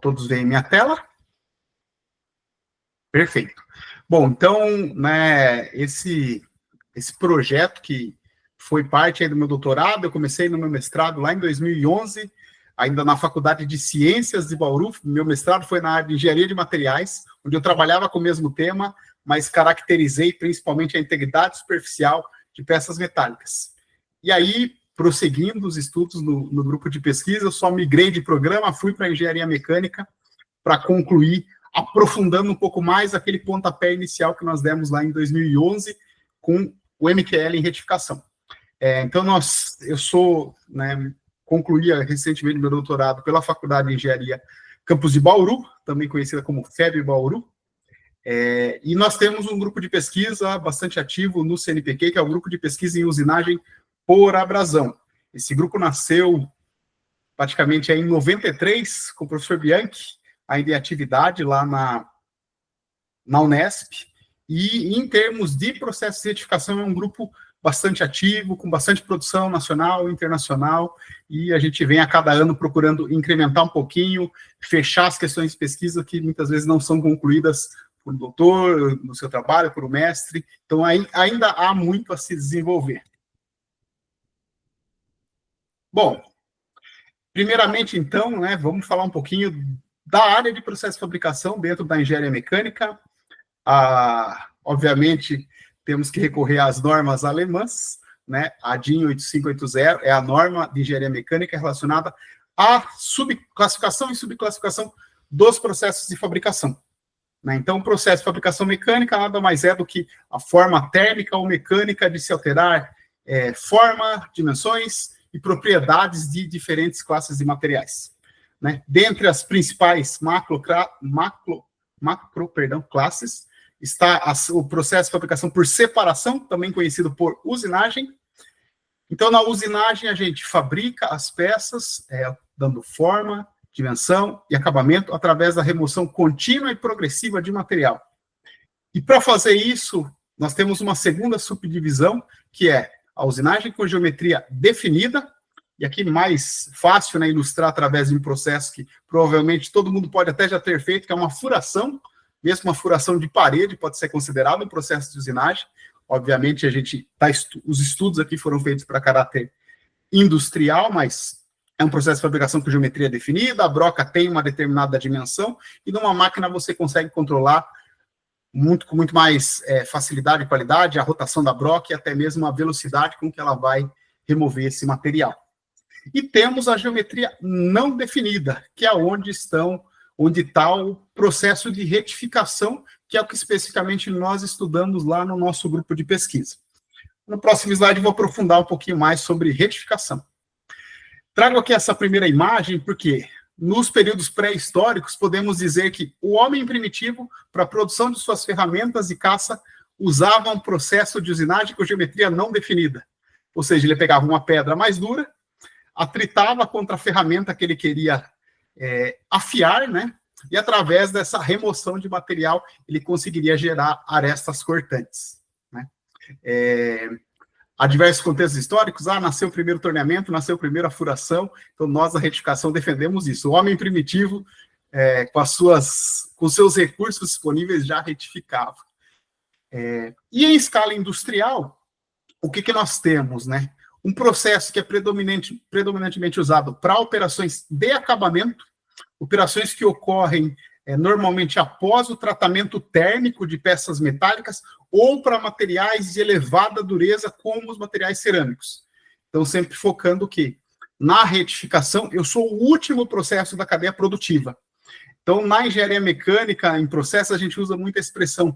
Todos veem minha tela? Perfeito. Bom, então, né, esse projeto que foi parte aí do meu doutorado, eu comecei no meu mestrado lá em 2011, ainda na Faculdade de Ciências de Bauru. Meu mestrado foi na área de Engenharia de Materiais, onde eu trabalhava com o mesmo tema, mas caracterizei principalmente a integridade superficial de peças metálicas. E aí, prosseguindo os estudos no grupo de pesquisa, eu só migrei de programa, fui para a Engenharia Mecânica para concluir, aprofundando um pouco mais aquele pontapé inicial que nós demos lá em 2011 com o MQL em retificação. Então, concluí recentemente meu doutorado pela Faculdade de Engenharia Campus de Bauru, também conhecida como FEB Bauru, e nós temos um grupo de pesquisa bastante ativo no CNPq, que é o Grupo de Pesquisa em Usinagem por Abrasão. Esse grupo nasceu praticamente em 93, com o professor Bianchi, ainda em atividade lá na Unesp, e em termos de processo de retificação é um grupo bastante ativo, com bastante produção nacional e internacional, e a gente vem a cada ano procurando incrementar um pouquinho, fechar as questões de pesquisa que muitas vezes não são concluídas por doutor, no seu trabalho, por um mestre, então ainda há muito a se desenvolver. Bom, primeiramente, então, vamos falar um pouquinho da área de processo de fabricação dentro da engenharia mecânica. Obviamente, temos que recorrer às normas alemãs, a DIN 8580 é a norma de engenharia mecânica relacionada à subclassificação e subclassificação dos processos de fabricação. Então, o processo de fabricação mecânica nada mais é do que a forma térmica ou mecânica de se alterar forma, dimensões e propriedades de diferentes classes de materiais. Dentre as principais classes, está o processo de fabricação por separação, também conhecido por usinagem. Então, na usinagem, a gente fabrica as peças, dando forma, dimensão e acabamento através da remoção contínua e progressiva de material. E para fazer isso, nós temos uma segunda subdivisão, que é a usinagem com geometria definida, e aqui mais fácil ilustrar através de um processo que provavelmente todo mundo pode até já ter feito, que é uma furação, mesmo uma furação de parede pode ser considerado um processo de usinagem. Obviamente, os estudos aqui foram feitos para caráter industrial, mas é um processo de fabricação com geometria definida, a broca tem uma determinada dimensão, e numa máquina você consegue controlar com muito mais facilidade e qualidade a rotação da broca e até mesmo a velocidade com que ela vai remover esse material. E temos a geometria não definida, que é onde está o processo de retificação, que é o que especificamente nós estudamos lá no nosso grupo de pesquisa. No próximo slide, vou aprofundar um pouquinho mais sobre retificação. Trago aqui essa primeira imagem porque, nos períodos pré-históricos, podemos dizer que o homem primitivo, para a produção de suas ferramentas de caça, usava um processo de usinagem com geometria não definida. Ou seja, ele pegava uma pedra mais dura, atritava contra a ferramenta que ele queria afiar, e através dessa remoção de material, ele conseguiria gerar arestas cortantes. Há diversos contextos históricos, nasceu o primeiro torneamento, nasceu a primeira furação, então nós, da retificação, defendemos isso. O homem primitivo, com seus recursos disponíveis, já retificava. E em escala industrial, o que nós temos, um processo que é predominantemente usado para operações de acabamento, operações que ocorrem normalmente após o tratamento térmico de peças metálicas ou para materiais de elevada dureza, como os materiais cerâmicos. Então, sempre focando que na retificação, eu sou o último processo da cadeia produtiva. Então, na engenharia mecânica, em processo, a gente usa muito a expressão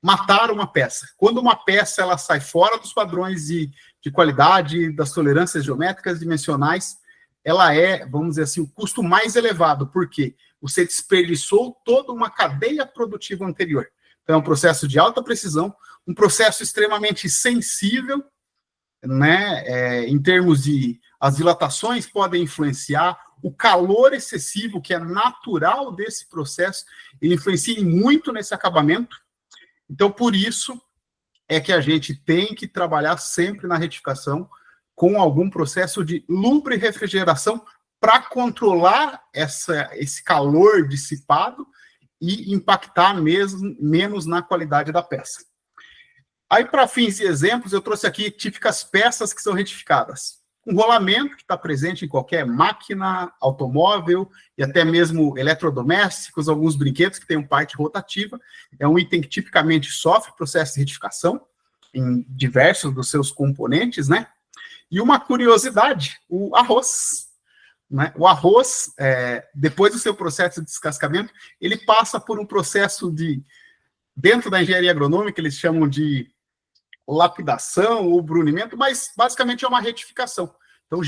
matar uma peça. Quando uma peça ela sai fora dos padrões de qualidade, das tolerâncias geométricas dimensionais, ela vamos dizer assim, o custo mais elevado, porque você desperdiçou toda uma cadeia produtiva anterior. Então, é um processo de alta precisão, um processo extremamente sensível, em termos de... As dilatações podem influenciar, o calor excessivo, que é natural desse processo, ele influencia muito nesse acabamento. Então, por isso, é que a gente tem que trabalhar sempre na retificação com algum processo de lubre-refrigeração para controlar esse calor dissipado e impactar menos na qualidade da peça. Aí, para fins de exemplos, eu trouxe aqui típicas peças que são retificadas. Um rolamento, que está presente em qualquer máquina, automóvel e até mesmo eletrodomésticos, alguns brinquedos que têm uma parte rotativa. É um item que tipicamente sofre processo de retificação em diversos dos seus componentes, né? E uma curiosidade, o arroz. Né? O arroz, depois do seu processo de descascamento, ele passa por um processo dentro da engenharia agronômica, eles chamam de lapidação ou brunimento, mas basicamente é uma retificação. Então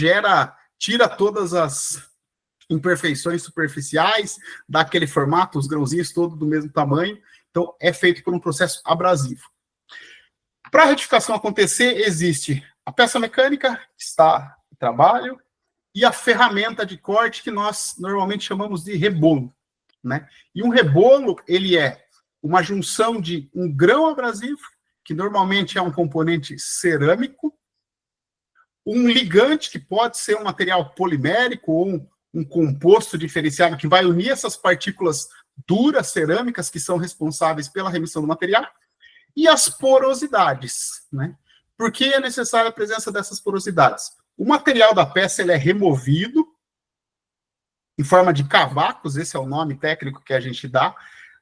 tira todas as imperfeições superficiais, dá aquele formato, os grãozinhos todos do mesmo tamanho. Então é feito por um processo abrasivo. Para a retificação acontecer, existe a peça mecânica, que está em trabalho, e a ferramenta de corte, que nós normalmente chamamos de rebolo. Né? E um rebolo, ele é uma junção de um grão abrasivo, que normalmente é um componente cerâmico, um ligante, que pode ser um material polimérico ou um composto diferenciado, que vai unir essas partículas duras cerâmicas, que são responsáveis pela remissão do material, e as porosidades. Né? Por que é necessária a presença dessas porosidades? O material da peça ele é removido em forma de cavacos, esse é o nome técnico que a gente dá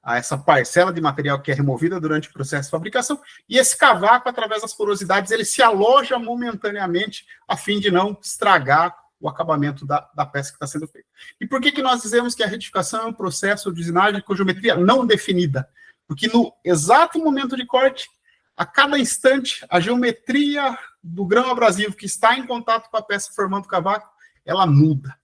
a essa parcela de material que é removida durante o processo de fabricação, e esse cavaco, através das porosidades, ele se aloja momentaneamente a fim de não estragar o acabamento da peça que está sendo feita. E por que nós dizemos que a retificação é um processo de usinagem com geometria não definida? Porque no exato momento de corte, a cada instante, a geometria do grão abrasivo que está em contato com a peça formando o cavaco, ela muda.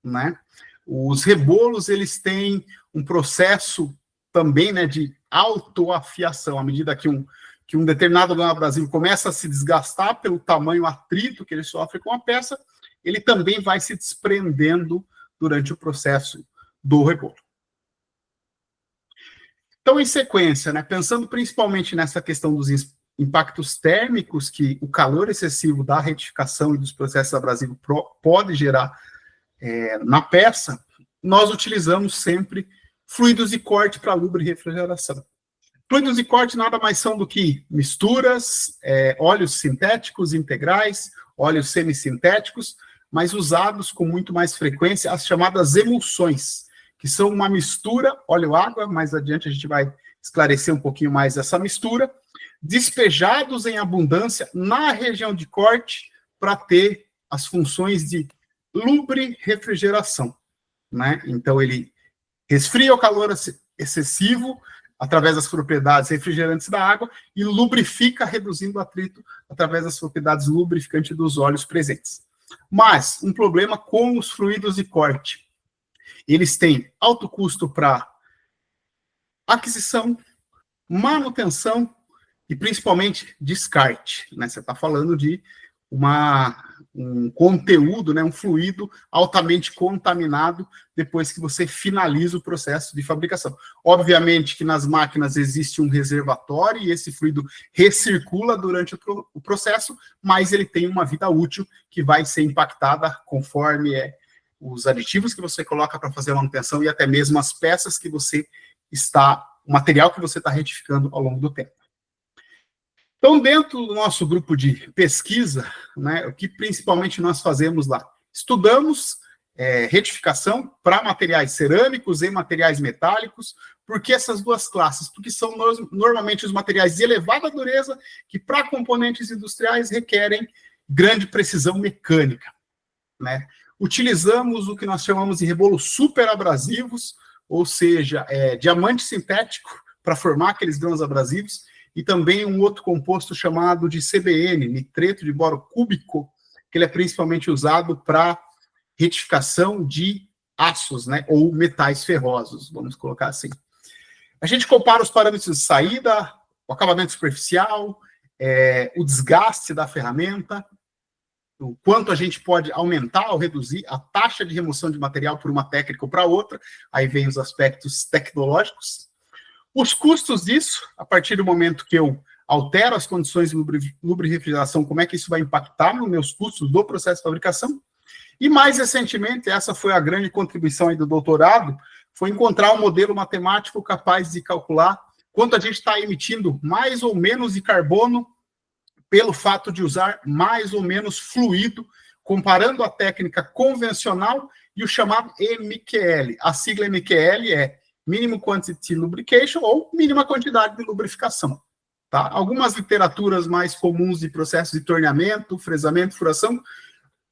Né? Os rebolos, eles têm um processo também, né, de autoafiação, à medida que um determinado grão abrasivo começa a se desgastar pelo tamanho atrito que ele sofre com a peça, ele também vai se desprendendo durante o processo do rebolo. Então, em sequência, né, pensando principalmente nessa questão dos impactos térmicos que o calor excessivo da retificação e dos processos abrasivos pode gerar na peça, nós utilizamos sempre fluidos de corte para lubra e refrigeração. Fluidos de corte nada mais são do que misturas, óleos sintéticos integrais, óleos semissintéticos, mas usados com muito mais frequência as chamadas emulsões, que são uma mistura, óleo-água, mais adiante a gente vai esclarecer um pouquinho mais essa mistura, despejados em abundância na região de corte para ter as funções de lubre-refrigeração. Né? Então, ele resfria o calor excessivo através das propriedades refrigerantes da água e lubrifica, reduzindo o atrito através das propriedades lubrificantes dos óleos presentes. Mas um problema com os fluidos de corte. Eles têm alto custo para aquisição, manutenção e principalmente descarte. Né? Você está falando de um conteúdo, né, um fluido altamente contaminado depois que você finaliza o processo de fabricação. Obviamente que nas máquinas existe um reservatório e esse fluido recircula durante o processo, mas ele tem uma vida útil que vai ser impactada conforme os aditivos que você coloca para fazer a manutenção e até mesmo as peças que o material que você está retificando ao longo do tempo. Então, dentro do nosso grupo de pesquisa, né, o que principalmente nós fazemos lá? Estudamos retificação para materiais cerâmicos e materiais metálicos. Por que essas duas classes? Porque são normalmente os materiais de elevada dureza que, para componentes industriais, requerem grande precisão mecânica. Né? Utilizamos o que nós chamamos de rebolos superabrasivos, ou seja, diamante sintético para formar aqueles grãos abrasivos, e também um outro composto chamado de CBN, nitreto de boro cúbico, que ele é principalmente usado para retificação de aços, né, ou metais ferrosos, vamos colocar assim. A gente compara os parâmetros de saída, o acabamento superficial, o desgaste da ferramenta, o quanto a gente pode aumentar ou reduzir a taxa de remoção de material por uma técnica ou para outra, aí vem os aspectos tecnológicos. Os custos disso, a partir do momento que eu altero as condições de lubre-refrigeração, como é que isso vai impactar nos meus custos do processo de fabricação? E mais recentemente, essa foi a grande contribuição aí do doutorado, foi encontrar um modelo matemático capaz de calcular quanto a gente está emitindo mais ou menos de carbono pelo fato de usar mais ou menos fluido, comparando a técnica convencional e o chamado MQL. A sigla MQL é Minimum Quantity Lubrication ou mínima quantidade de lubrificação. Tá? Algumas literaturas mais comuns de processos de torneamento, fresamento, furação,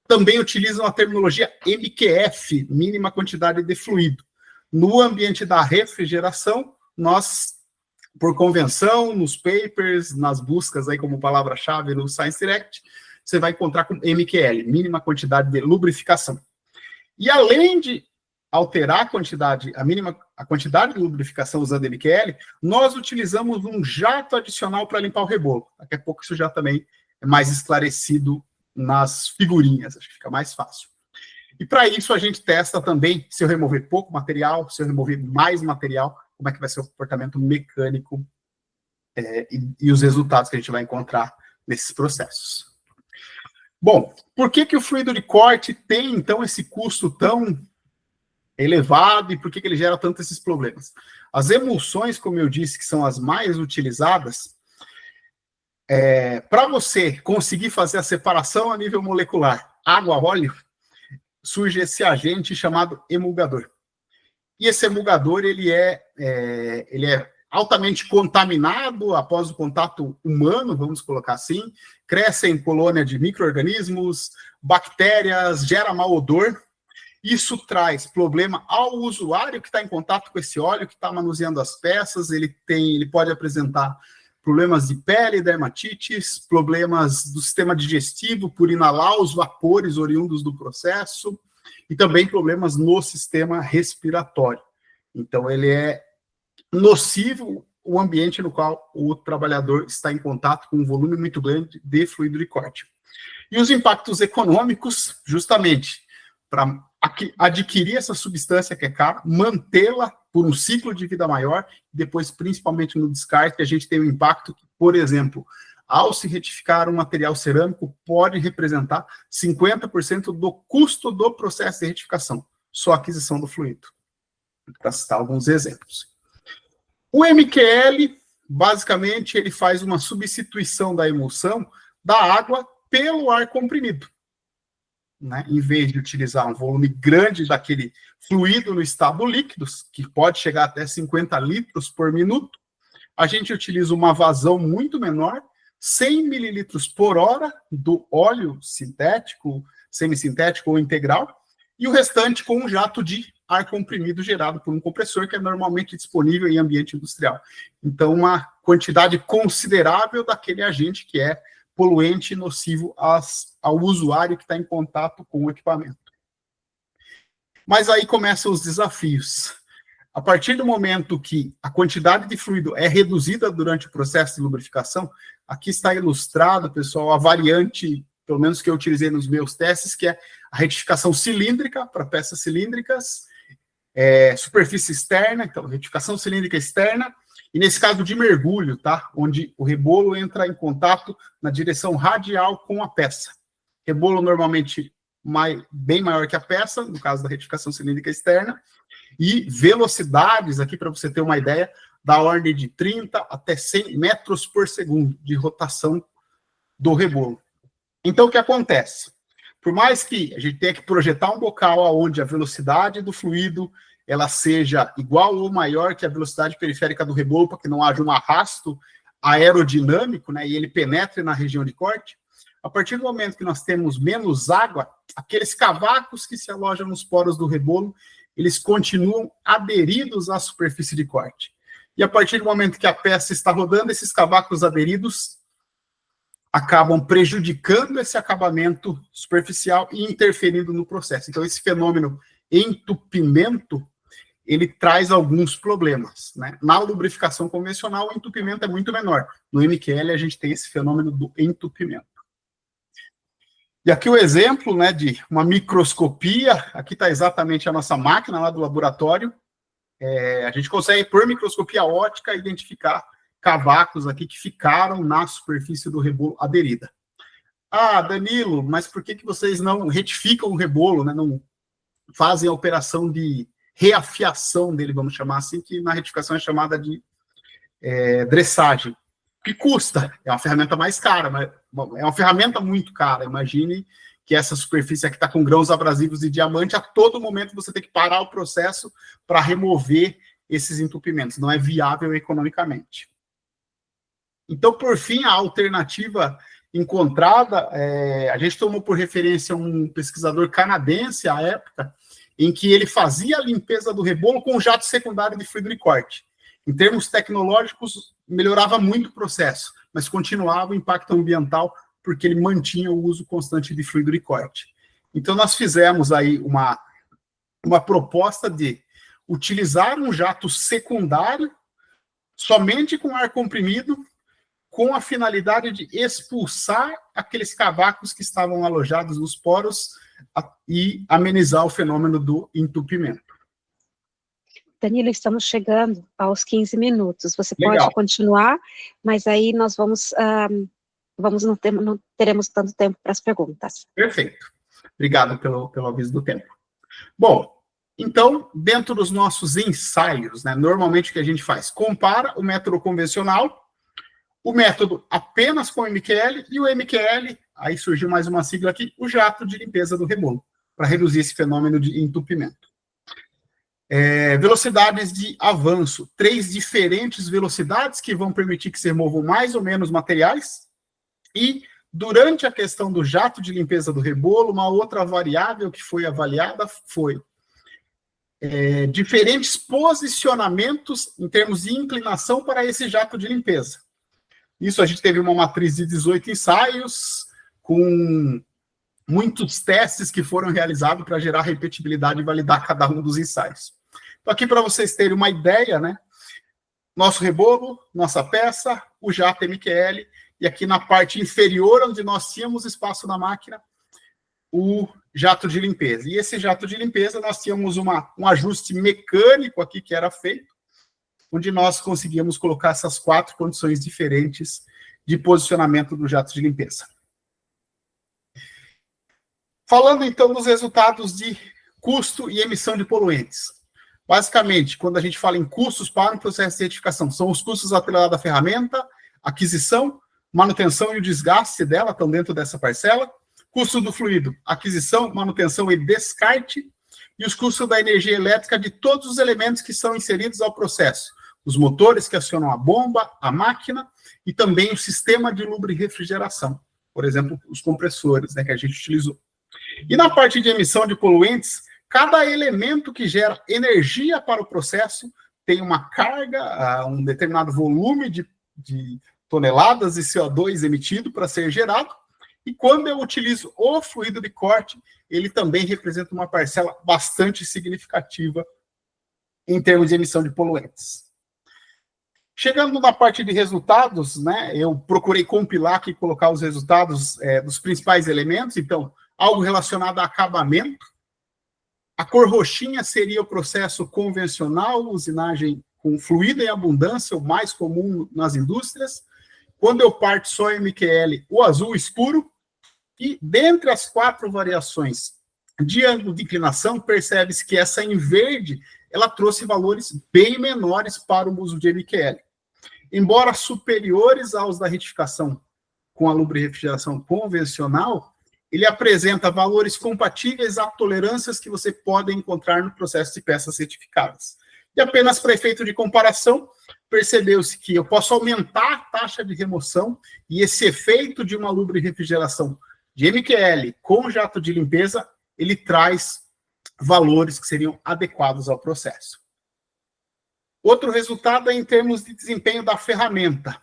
também utilizam a terminologia MQF, mínima quantidade de fluido. No ambiente da refrigeração, nós, por convenção, nos papers, nas buscas aí como palavra-chave no Science Direct, você vai encontrar com MQL, mínima quantidade de lubrificação. E além de alterar a quantidade de lubrificação usando MQL, nós utilizamos um jato adicional para limpar o rebolo. Daqui a pouco isso já também é mais esclarecido nas figurinhas, acho que fica mais fácil. E para isso a gente testa também se eu remover pouco material, se eu remover mais material, como é que vai ser o comportamento mecânico e os resultados que a gente vai encontrar nesses processos. Bom, por que o fluido de corte tem, então, esse custo tão elevado e por que ele gera tanto esses problemas? As emulsões, como eu disse, que são as mais utilizadas, para você conseguir fazer a separação a nível molecular, água-óleo, surge esse agente chamado emulgador. E esse emulgador, ele é altamente contaminado após o contato humano, vamos colocar assim, cresce em colônia de micro-organismos, bactérias, gera mau odor. Isso traz problema ao usuário que está em contato com esse óleo, que está manuseando as peças, ele pode apresentar problemas de pele, dermatites, problemas do sistema digestivo por inalar os vapores oriundos do processo e também problemas no sistema respiratório. Então, ele é nocivo o ambiente no qual o trabalhador está em contato com um volume muito grande de fluido de corte. E os impactos econômicos, justamente, para adquirir essa substância que é cara, mantê-la por um ciclo de vida maior, depois, principalmente no descarte, a gente tem um impacto que, por exemplo, ao se retificar um material cerâmico, pode representar 50% do custo do processo de retificação, só a aquisição do fluido, para citar alguns exemplos. O MQL, basicamente, ele faz uma substituição da emulsão da água pelo ar comprimido. Né? Em vez de utilizar um volume grande daquele fluido no estado líquido, que pode chegar até 50 litros por minuto, a gente utiliza uma vazão muito menor, 100 mililitros por hora do óleo sintético, semissintético ou integral, e o restante com um jato de ar comprimido gerado por um compressor que é normalmente disponível em ambiente industrial. Então, uma quantidade considerável daquele agente que é poluente e nocivo ao usuário que está em contato com o equipamento. Mas aí começam os desafios. A partir do momento que a quantidade de fluido é reduzida durante o processo de lubrificação, aqui está ilustrado, pessoal, a variante, pelo menos que eu utilizei nos meus testes, que é a retificação cilíndrica para peças cilíndricas, superfície externa, então retificação cilíndrica externa, e nesse caso de mergulho, tá? Onde o rebolo entra em contato na direção radial com a peça. Rebolo normalmente bem maior que a peça, no caso da retificação cilíndrica externa, e velocidades, aqui para você ter uma ideia, da ordem de 30 até 100 metros por segundo de rotação do rebolo. Então, o que acontece? Por mais que a gente tenha que projetar um bocal onde a velocidade do fluido ela seja igual ou maior que a velocidade periférica do rebolo, para que não haja um arrasto aerodinâmico, né, e ele penetre na região de corte, a partir do momento que nós temos menos água, aqueles cavacos que se alojam nos poros do rebolo, eles continuam aderidos à superfície de corte. E a partir do momento que a peça está rodando, esses cavacos aderidos acabam prejudicando esse acabamento superficial e interferindo no processo. Então, esse fenômeno entupimento, ele traz alguns problemas. Né? Na lubrificação convencional, o entupimento é muito menor. No MQL, a gente tem esse fenômeno do entupimento. E aqui o exemplo, né, de uma microscopia, aqui está exatamente a nossa máquina lá do laboratório. A gente consegue, por microscopia óptica, identificar cavacos aqui que ficaram na superfície do rebolo aderida. Ah, Danilo, mas por que vocês não retificam o rebolo, né? Não fazem a operação de reafiação dele, vamos chamar assim, que na retificação é chamada de dressagem. Que custa? É uma ferramenta mais cara, mas é uma ferramenta muito cara. Imagine que essa superfície aqui está com grãos abrasivos de diamante, a todo momento você tem que parar o processo para remover esses entupimentos. Não é viável economicamente. Então, por fim, a alternativa encontrada, a gente tomou por referência um pesquisador canadense à época, em que ele fazia a limpeza do rebolo com jato secundário de fluido de corte. Em termos tecnológicos, melhorava muito o processo, mas continuava o impacto ambiental porque ele mantinha o uso constante de fluido de corte. Então, nós fizemos aí uma proposta de utilizar um jato secundário somente com ar comprimido, com a finalidade de expulsar aqueles cavacos que estavam alojados nos poros e amenizar o fenômeno do entupimento. Danilo, estamos chegando aos 15 minutos. Você Legal. Pode continuar, mas aí nós não teremos tanto tempo para as perguntas. Perfeito. Obrigado pelo aviso do tempo. Bom, então, dentro dos nossos ensaios, né, normalmente o que a gente faz? Compara o método convencional, o método apenas com o MQL e o MQL, aí surgiu mais uma sigla aqui, o jato de limpeza do rebolo, para reduzir esse fenômeno de entupimento. Velocidades de avanço, 3 diferentes velocidades que vão permitir que se removam mais ou menos materiais, e durante a questão do jato de limpeza do rebolo, uma outra variável que foi avaliada foi diferentes posicionamentos em termos de inclinação para esse jato de limpeza. Isso a gente teve uma matriz de 18 ensaios, com muitos testes que foram realizados para gerar repetibilidade e validar cada um dos ensaios. Então, aqui para vocês terem uma ideia, né? Nosso rebolo, nossa peça, o jato MQL, e aqui na parte inferior, onde nós tínhamos espaço na máquina, o jato de limpeza. E esse jato de limpeza, nós tínhamos um ajuste mecânico aqui que era feito, onde nós conseguimos colocar essas 4 condições diferentes de posicionamento do jato de limpeza. Falando, então, dos resultados de custo e emissão de poluentes. Basicamente, quando a gente fala em custos para um processo de certificação, são os custos atrelados à ferramenta, aquisição, manutenção e o desgaste dela estão dentro dessa parcela. Custo do fluido, aquisição, manutenção e descarte. E os custos da energia elétrica de todos os elementos que são inseridos ao processo. Os motores que acionam a bomba, a máquina e também o sistema de lubrifrigeração. Por exemplo, os compressores, né, que a gente utilizou. E na parte de emissão de poluentes, cada elemento que gera energia para o processo tem uma carga, um determinado volume de toneladas de CO2 emitido para ser gerado. E quando eu utilizo o fluido de corte, ele também representa uma parcela bastante significativa em termos de emissão de poluentes. Chegando na parte de resultados, né, eu procurei compilar aqui e colocar os resultados dos principais elementos. Então, algo relacionado a acabamento. A cor roxinha seria o processo convencional, usinagem com fluido em abundância, o mais comum nas indústrias. Quando eu parto só MQL, o azul escuro. E dentre as 4 variações de ângulo de inclinação, percebe-se que essa em verde, ela trouxe valores bem menores para o uso de MQL. Embora superiores aos da retificação com a lubrifrigeração convencional, ele apresenta valores compatíveis a tolerâncias que você pode encontrar no processo de peças certificadas. E apenas para efeito de comparação, percebeu-se que eu posso aumentar a taxa de remoção e esse efeito de uma lubrifrigeração de MQL com jato de limpeza, ele traz valores que seriam adequados ao processo. Outro resultado é em termos de desempenho da ferramenta.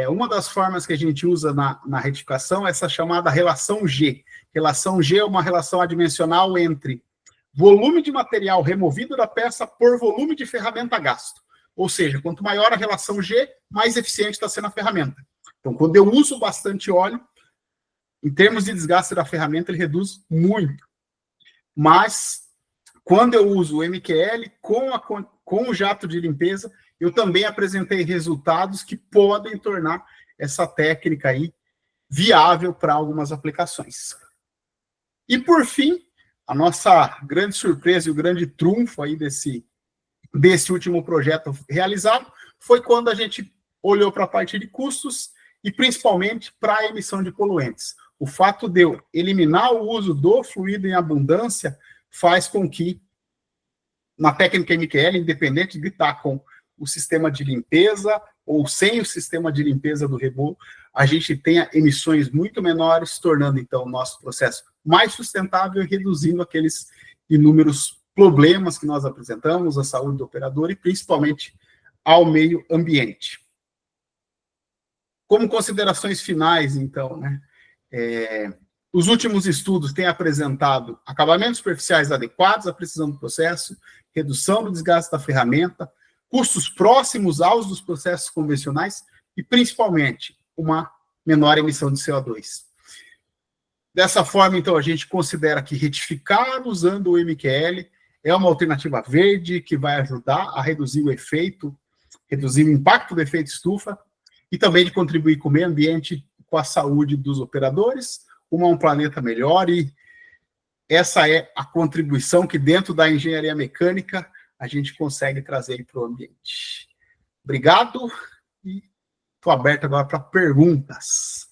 Uma das formas que a gente usa na retificação é essa chamada relação G. Relação G é uma relação adimensional entre volume de material removido da peça por volume de ferramenta gasto. Ou seja, quanto maior a relação G, mais eficiente está sendo a ferramenta. Então, quando eu uso bastante óleo, em termos de desgaste da ferramenta, ele reduz muito. Mas, quando eu uso o MQL com o jato de limpeza, eu também apresentei resultados que podem tornar essa técnica aí viável para algumas aplicações. E, por fim, a nossa grande surpresa e o grande trunfo aí desse último projeto realizado foi quando a gente olhou para a parte de custos e principalmente para a emissão de poluentes. O fato de eu eliminar o uso do fluido em abundância faz com que, na técnica MQL, independente de estar com o sistema de limpeza ou sem o sistema de limpeza do rebolo, a gente tenha emissões muito menores, tornando, então, o nosso processo mais sustentável e reduzindo aqueles inúmeros problemas que nós apresentamos à saúde do operador e, principalmente, ao meio ambiente. Como considerações finais, então, né? Os últimos estudos têm apresentado acabamentos superficiais adequados à precisão do processo, redução do desgaste da ferramenta, custos próximos aos dos processos convencionais e, principalmente, uma menor emissão de CO2. Dessa forma, então, a gente considera que retificar usando o MQL é uma alternativa verde que vai ajudar a reduzir o efeito, reduzir o impacto do efeito estufa e também de contribuir com o meio ambiente, com a saúde dos operadores, rumo a um planeta melhor, e essa é a contribuição que dentro da engenharia mecânica a gente consegue trazer para o ambiente. Obrigado e estou aberto agora para perguntas.